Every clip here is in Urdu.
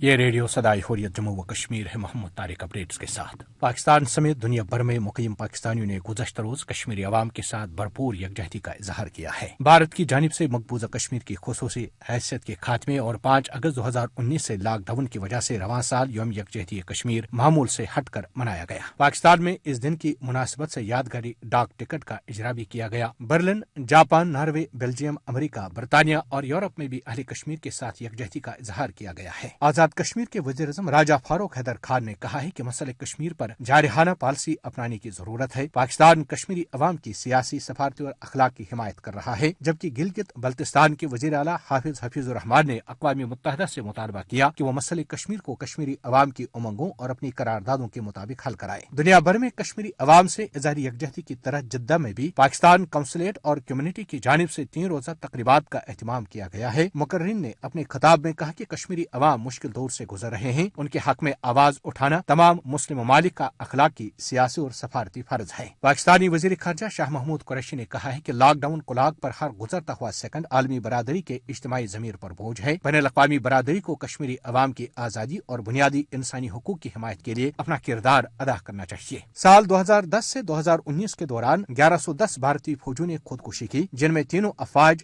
یہ ریڈیو صدائے حریت جموں و کشمیر ہے۔ محمد طارق اپڈیٹس کے ساتھ۔ پاکستان سمیت دنیا بھر میں مقیم پاکستانیوں نے گزشتہ روز کشمیری عوام کے ساتھ بھرپور یکجہتی کا اظہار کیا ہے۔ بھارت کی جانب سے مقبوضہ کشمیر کی خصوصی حیثیت کے خاتمے اور 5 اگست 2019 سے لاک ڈاؤن کی وجہ سے رواں سال یوم یکجہتی کشمیر معمول سے ہٹ کر منایا گیا۔ پاکستان میں اس دن کی مناسبت سے یادگاری ڈاک ٹکٹ کا اجرا بھی کیا گیا۔ برلن، جاپان، ناروے، بیلجیم، امریکہ، برطانیہ اور یورپ میں بھی اہل کشمیر کے ساتھ یکجہتی کا اظہار کیا گیا ہے۔ آزاد کشمیر کے وزیر اعظم راجہ فاروق حیدر خان نے کہا ہے کہ مسئلہ کشمیر پر جارحانہ پالیسی اپنانے کی ضرورت ہے۔ پاکستان کشمیری عوام کی سیاسی، سفارتی اور اخلاق کی حمایت کر رہا ہے، جبکہ گلگت بلتستان کے وزیر اعلیٰ حافظ حفیظ الرحمان نے اقوام متحدہ سے مطالبہ کیا کہ وہ مسئلہ کشمیر کو کشمیری عوام کی امنگوں اور اپنی قراردادوں کے مطابق حل کرائے۔ دنیا بھر میں کشمیری عوام سے اظہار یکجہتی کی طرح جدہ میں بھی پاکستان قونصلیٹ اور کمیونٹی کی جانب سے 3 روزہ تقریبات کا اہتمام کیا گیا ہے۔ مقررین نے اپنے خطاب میں کہا کہ کشمیری عوام مشکل دور سے گزر رہے ہیں، ان کے حق میں آواز اٹھانا تمام مسلم ممالک کا اخلاقی، سیاسی اور سفارتی فرض ہے۔ پاکستانی وزیر خارجہ شاہ محمود قریشی نے کہا ہے کہ لاک ڈاؤن کلاگ پر ہر گزرتا ہوا سیکنڈ عالمی برادری کے اجتماعی ضمیر پر بوجھ ہے۔ بین الاقوامی برادری کو کشمیری عوام کی آزادی اور بنیادی انسانی حقوق کی حمایت کے لیے اپنا کردار ادا کرنا چاہیے۔ سال 2010 سے 2019 کے دوران 1110 بھارتی فوجیوں نے خودکشی کی، جن میں تینوں افواج،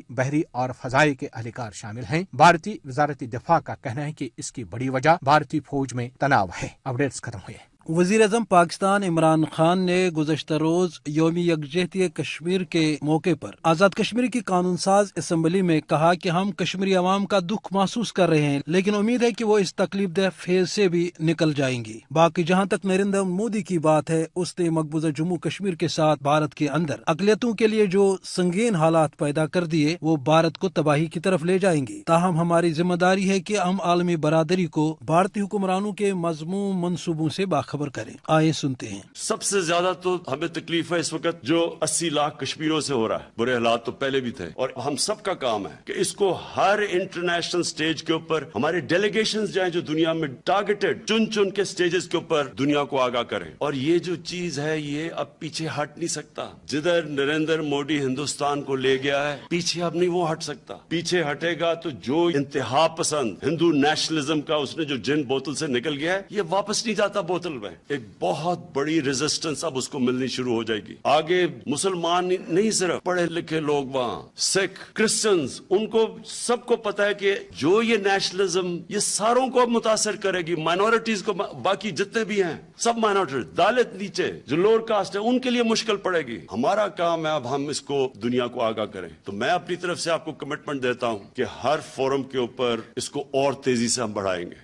بحری اور فضائی کے اہلکار شامل ہیں۔ بھارتی وزارت دفاع کا کہنا ہے کہ اس کی بڑی وجہ بھارتی فوج میں تناؤ ہے۔ اپڈیٹس ختم ہوئے۔ وزیر اعظم پاکستان عمران خان نے گزشتہ روز یوم یکجہتی کشمیر کے موقع پر آزاد کشمیر کی قانون ساز اسمبلی میں کہا کہ ہم کشمیری عوام کا دکھ محسوس کر رہے ہیں، لیکن امید ہے کہ وہ اس تکلیف دہ فیز سے بھی نکل جائیں گی۔ باقی جہاں تک نریندر مودی کی بات ہے، اس نے مقبوضہ جموں کشمیر کے ساتھ بھارت کے اندر اقلیتوں کے لیے جو سنگین حالات پیدا کر دیے، وہ بھارت کو تباہی کی طرف لے جائیں گی۔ تاہم ہماری ذمہ داری ہے کہ ہم عالمی برادری کو بھارتی حکمرانوں کے مذموم منصوبوں سے باخبر کریں۔ آئے سنتے ہیں۔ سب سے زیادہ تو ہمیں تکلیف ہے اس وقت جو 80 لاکھ کشمیریوں سے ہو رہا ہے۔ برے حالات تو پہلے بھی تھے، اور ہم سب کا کام ہے کہ اس کو ہر انٹرنیشنل سٹیج کے اوپر ہمارے ڈیلیگیشنز جائیں جو دنیا میں ٹارگیٹڈ چن کے سٹیجز کے اوپر دنیا کو آگاہ کریں۔ اور یہ جو چیز ہے یہ اب پیچھے ہٹ نہیں سکتا۔ جدھر نریندر مودی ہندوستان کو لے گیا ہے، پیچھے اب نہیں وہ ہٹ سکتا۔ پیچھے ہٹے گا تو جو انتہا پسند ہندو نیشنلزم کا اس نے جو جن بوتل سے نکل گیا ہے، یہ واپس نہیں جاتا بوتل میں۔ ایک بہت بڑی ریزسٹنس اب اس کو ملنی شروع ہو جائے گی۔ آگے مسلمان نہیں، صرف پڑھے لکھے لوگ، وہاں سکھ، کرسچنز، ان کو سب کو پتا ہے کہ جو یہ نیشنلزم یہ ساروں کو متاثر کرے گی، مائنورٹیز کو، باقی جتنے بھی ہیں سب مائنورٹیز، دالت نیچے جو لوور کاسٹ ہے ان کے لیے مشکل پڑے گی۔ ہمارا کام ہے اب ہم اس کو دنیا کو آگاہ کریں۔ تو میں اپنی طرف سے آپ کو کمٹمنٹ دیتا ہوں کہ ہر فورم کے اوپر اس کو اور تیزی سے ہم بڑھائیں گے۔